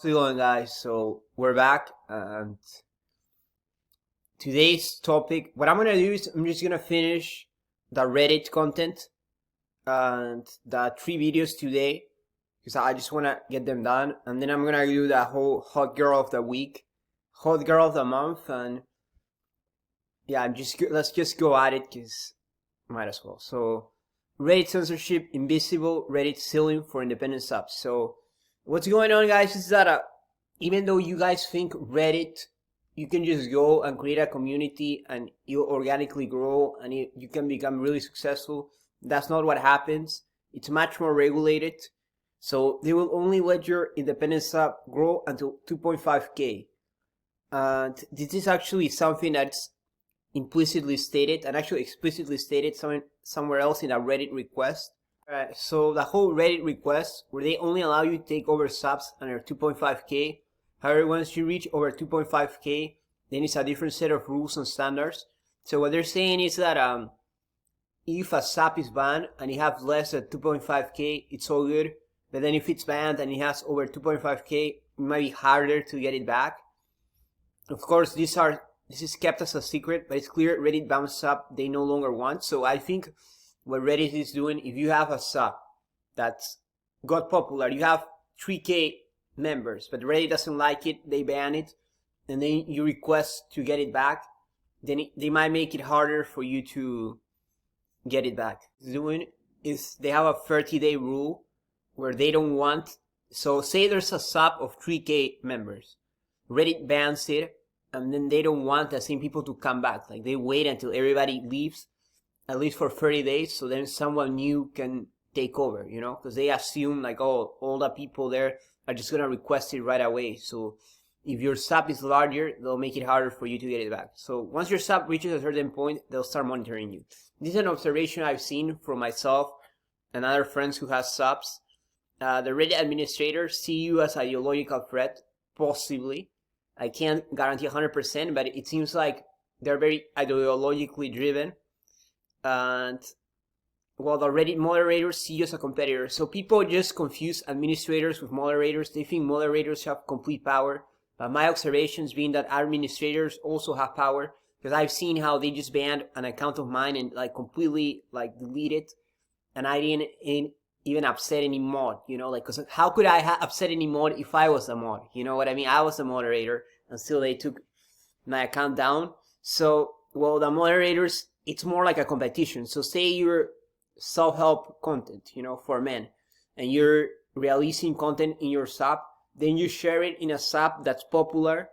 How's it going, guys? So we're back, and today's topic, what I'm gonna do is I'm just gonna finish the Reddit content and the 3 videos today because I just wanna get them done, and then I'm gonna do the whole hot girl of the week, hot girl of the month, and yeah, let's just go at it because might as well. So Reddit censorship invisible, Reddit ceiling for independent subs. So what's going on, guys, is that even though you guys think Reddit, you can just go and create a community and you'll organically grow and you can become really successful, that's not what happens. It's much more regulated. So they will only let your independent sub grow until 2.5k. And this is actually something that's implicitly stated and actually explicitly stated somewhere else in a Reddit request. Alright, so the whole Reddit request, where they only allow you to take over subs under 2.5k. However, once you reach over 2.5k, then it's a different set of rules and standards. So what they're saying is that if a sub is banned and it has less than 2.5k, it's all good. But then if it's banned and it has over 2.5k, it might be harder to get it back. Of course, this is kept as a secret, but it's clear Reddit banned sub they no longer want. So I think what Reddit is doing, if you have a sub that's got popular, you have 3k members, but Reddit doesn't like it, they ban it, and then you request to get it back, then they might make it harder for you to get it back. What they're doing is they have a 30-day rule where they don't want, so say there's a sub of 3k members, Reddit bans it, and then they don't want the same people to come back. Like they wait until everybody leaves, at least for 30 days, so then someone new can take over, you know, because they assume like, oh, all the people there are just gonna request it right away. So if your sub is larger, they'll make it harder for you to get it back. So once your sub reaches a certain point, they'll start monitoring you. This is an observation I've seen from myself and other friends who have subs. The Reddit administrators see you as a ideological threat, possibly. I can't guarantee 100%, but it seems like they're very ideologically driven. And well, the Reddit moderators see you as a competitor. So people just confuse administrators with moderators. They think moderators have complete power. My observations being that administrators also have power, because I've seen how they just banned an account of mine and like completely like delete it, and I didn't even upset any mod, you know, like, because how could I upset any mod if I was a mod? You know what I mean? I was a moderator and still they took my account down. So well, the moderators, it's more like a competition. So say you're self-help content, you know, for men, and you're releasing content in your sub, then you share it in a sub that's popular,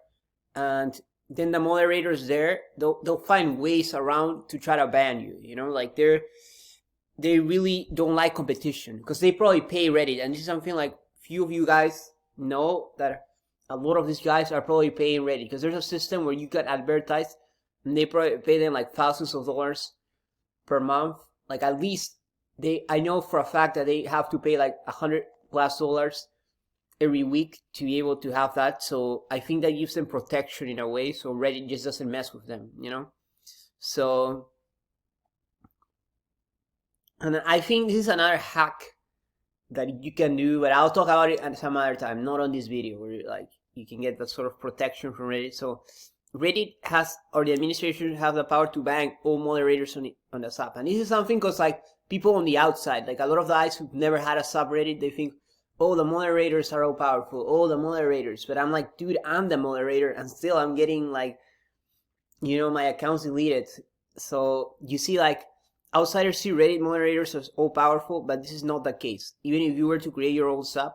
and then the moderators there, they'll find ways around to try to ban you, you know, like they really don't like competition because they probably pay Reddit, and this is something like few of you guys know, that a lot of these guys are probably paying Reddit because there's a system where you get advertised and they probably pay them like thousands of dollars per month. Like at least I know for a fact that they have to pay like $100+ every week to be able to have that. So I think that gives them protection in a way, so Reddit just doesn't mess with them, you know. So, and I think this is another hack that you can do, but I'll talk about it at some other time, not on this video, where like you can get that sort of protection from Reddit. So Reddit has, or the administration have the power to ban all moderators on the sub. And this is something because like people on the outside, like a lot of the guys who've never had a subreddit, they think, oh, the moderators are all powerful, oh, the moderators. But I'm like, dude, I'm the moderator and still I'm getting like, you know, my accounts deleted. So you see, like, outsiders see Reddit moderators as all powerful, but this is not the case. Even if you were to create your own sub,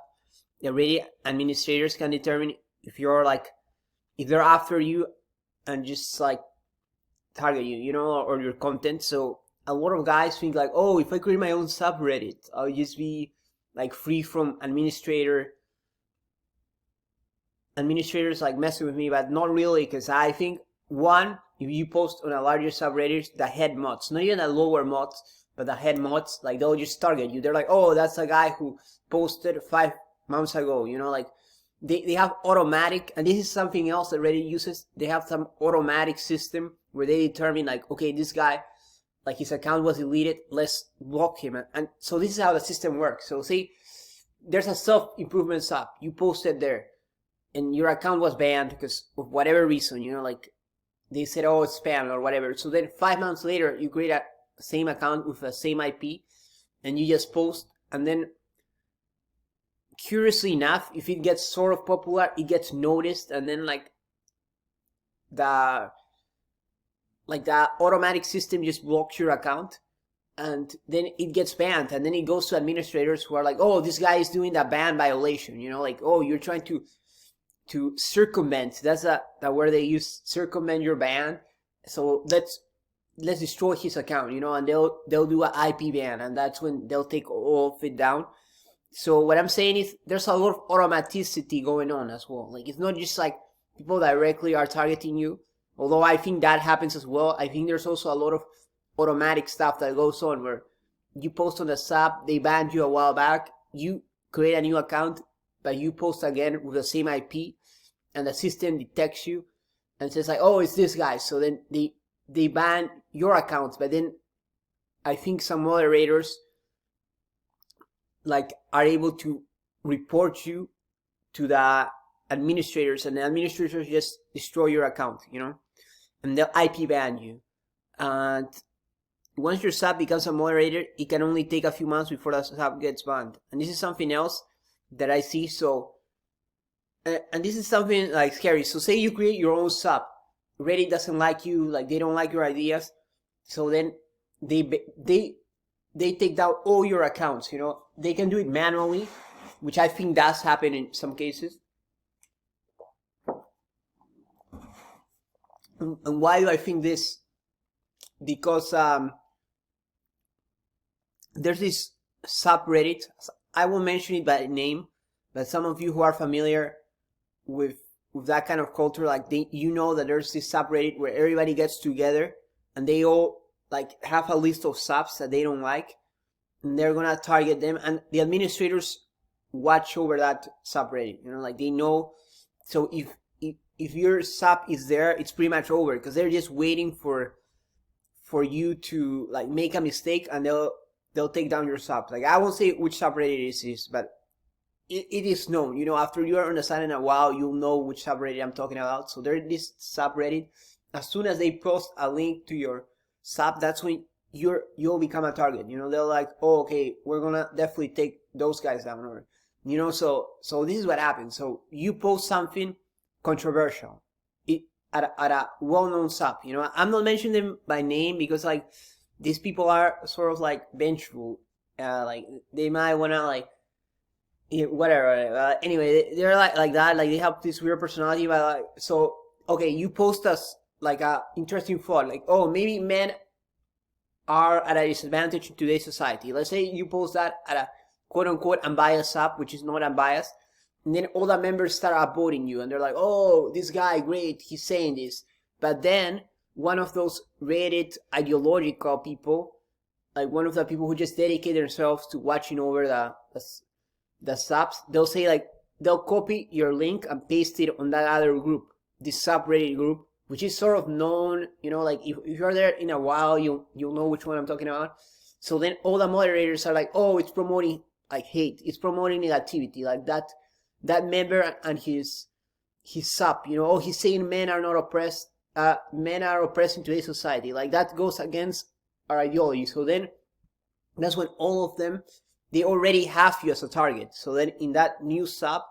the Reddit administrators can determine if you're like, if they're after you and just like target you, you know, or your content. So a lot of guys think like, oh, if I create my own subreddit, I'll just be like free from administrators like messing with me, but not really, because I think, one, if you post on a larger subreddit, the head mods, not even the lower mods, but the head mods, like they'll just target you. They're like, oh, that's a guy who posted 5 months ago, you know, like they have automatic, and this is something else that Reddit uses. They have some automatic system where they determine like, okay, this guy, like his account was deleted, let's block him. And so this is how the system works. So see, there's a self-improvement sub, you post it there. and your account was banned because of whatever reason, you know, like they said, oh, it's spam or whatever. So then 5 months later, you create a same account with the same IP, and you just post, and then curiously enough, if it gets sort of popular, it gets noticed, and then like the automatic system just blocks your account, and then it gets banned, and then it goes to administrators who are like, oh, this guy is doing that ban violation, you know, like, oh, you're trying to circumvent. That's the word they use, circumvent your ban. So let's destroy his account, you know, and they'll do an IP ban, and that's when they'll take all of it down. So what I'm saying is there's a lot of automaticity going on as well. Like, it's not just like people directly are targeting you, although I think that happens as well. I think there's also a lot of automatic stuff that goes on where you post on the sub, they banned you a while back, you create a new account, but you post again with the same IP, and the system detects you and says like, oh, it's this guy. So then they ban your account, but then I think some moderators like are able to report you to the administrators, and the administrators just destroy your account, you know, and they'll IP ban you. And once your sub becomes a moderator, it can only take a few months before the sub gets banned. And this is something else that I see. So, and this is something like scary. So say you create your own sub, Reddit doesn't like you, like they don't like your ideas, so then they take down all your accounts, you know. They can do it manually, which I think does happen in some cases. And why do I think this? Because there's this subreddit, I won't mention it by name, but some of you who are familiar with that kind of culture, like you know that there's this subreddit where everybody gets together and they all like have a list of subs that they don't like, and they're gonna target them, and the administrators watch over that subreddit, you know, like they know. So if your sub is there, it's pretty much over, because they're just waiting for you to like make a mistake, and they'll take down your sub. Like, I won't say which subreddit it is, but it is known, you know. After you are on the site in a while, you'll know which subreddit I'm talking about. So there's this subreddit. As soon as they post a link to your sub, that's when you'll become a target. You know, they're like, oh, okay, we're gonna definitely take those guys down, or you know. So this is what happens. So you post something controversial at a well-known sub. You know, I'm not mentioning them by name because like these people are sort of like vengeful. Like they might wanna like, whatever. Anyway, they're like that. Like they have this weird personality. But like, so okay, you post us like a interesting thought, like, oh, maybe men are at a disadvantage in today's society. Let's say you post that at a quote-unquote unbiased sub, which is not unbiased, and then all the members start upvoting you, and they're like, oh, this guy, great, he's saying this. But then one of those Reddit ideological people, like one of the people who just dedicate themselves to watching over the subs, they'll say like, they'll copy your link and paste it on that other group, this subreddit group, which is sort of known, you know, like if you're there in a while, you'll know which one I'm talking about. So then all the moderators are like, oh, it's promoting like hate, it's promoting negativity, like that member and his sub, you know, oh, he's saying men are not oppressed, men are oppressed in today's society, like that goes against our ideology. So then that's when all of them, they already have you as a target. So then in that new sub,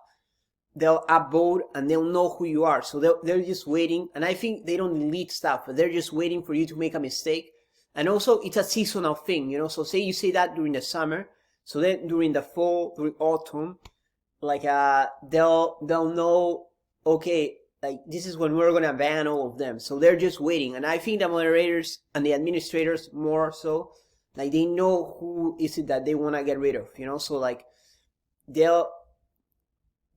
they'll upvote and they'll know who you are. So they're just waiting. And I think they don't delete stuff, but they're just waiting for you to make a mistake. And also it's a seasonal thing, you know. So say you say that during the summer. So then during the fall, during autumn, like they'll know, okay, like this is when we're gonna ban all of them. So they're just waiting. And I think the moderators and the administrators more so, like they know who is it that they wanna get rid of, you know. So like they'll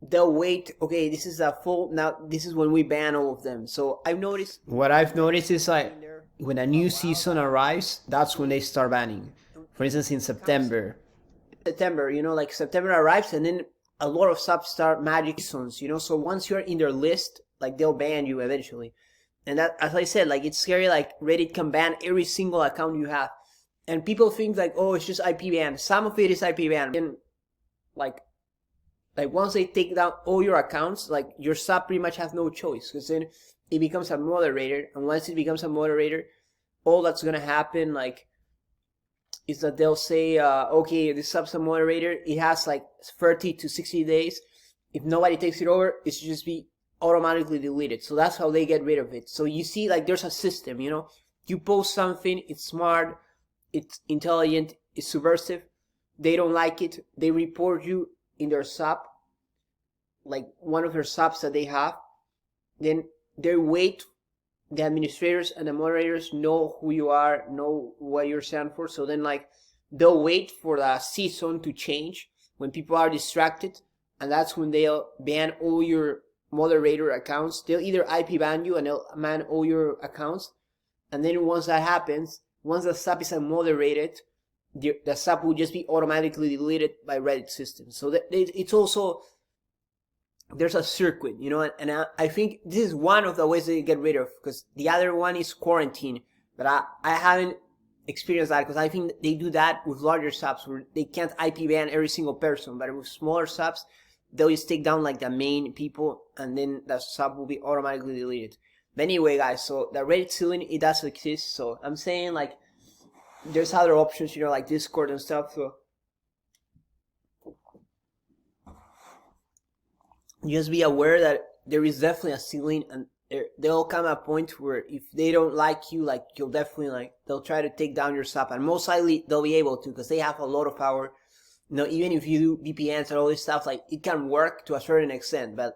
wait, okay, this is a full, now this is when we ban all of them. So what I've noticed is like when a new season arrives, that's when they start banning. For instance, in September, you know, like September arrives and then a lot of subs start magic seasons, you know. So once you're in their list, like they'll ban you eventually. And that, as I said, like it's scary, like Reddit can ban every single account you have. And people think like, oh, it's just IP ban. Some of it is IP ban. And like like once they take down all your accounts, like your sub pretty much has no choice, because then it becomes a moderator, and once it becomes a moderator, all that's gonna happen like is that they'll say, okay, this sub's a moderator, it has like 30 to 60 days. If nobody takes it over, it should just be automatically deleted. So that's how they get rid of it. So you see, like, there's a system, you know, you post something, it's smart, it's intelligent, it's subversive, they don't like it, they report you in their sub, like one of their subs that they have, then they wait, the administrators and the moderators know who you are, know what you're standing for, so then like they'll wait for the season to change when people are distracted, and that's when they'll ban all your moderator accounts. They'll either IP ban you and they'll ban all your accounts, and then once that happens, once the sub is unmoderated, the sub will just be automatically deleted by Reddit system. So it's also, there's a circuit, you know, and I think this is one of the ways they get rid of, because the other one is quarantine, but I haven't experienced that, because I think they do that with larger subs where they can't IP ban every single person, but with smaller subs, they'll just take down like the main people, and then the sub will be automatically deleted. But anyway, guys, so the Reddit ceiling, it does exist, so I'm saying like there's other options, you know, like Discord and stuff, so just be aware that there is definitely a ceiling, and there'll come a point where if they don't like you, like you'll definitely like, they'll try to take down your sub, and most likely they'll be able to, because they have a lot of power. You know, even if you do VPNs and all this stuff, like it can work to a certain extent, but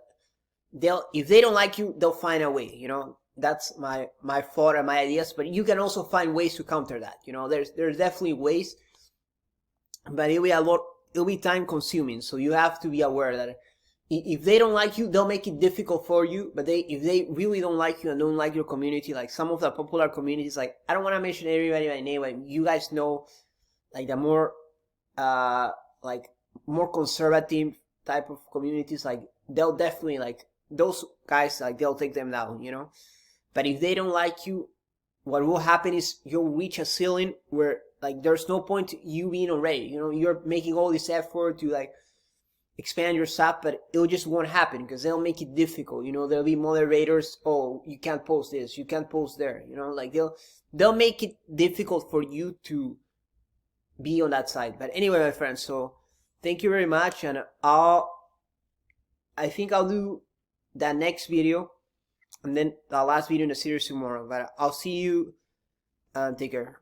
if they don't like you, they'll find a way, you know. That's my thought and my ideas, but you can also find ways to counter that, you know. There's definitely ways, but it'll be time consuming, so you have to be aware that if they don't like you, they'll make it difficult for you. But if they really don't like you and don't like your community, like some of the popular communities, like I don't want to mention everybody by name, like you guys know, like the more like more conservative type of communities, like they'll definitely, like those guys, like they'll take them down, you know. But if they don't like you, what will happen is you'll reach a ceiling where like there's no point you being on Reddit, you know. You're making all this effort to like expand your sub, but it just won't happen, because they'll make it difficult, you know. There'll be moderators, oh, you can't post this, you can't post there, you know, like they'll make it difficult for you to be on that side. But anyway, my friends, so thank you very much, and I think I'll do that next video and then the last video in the series tomorrow, but I'll see you and take care.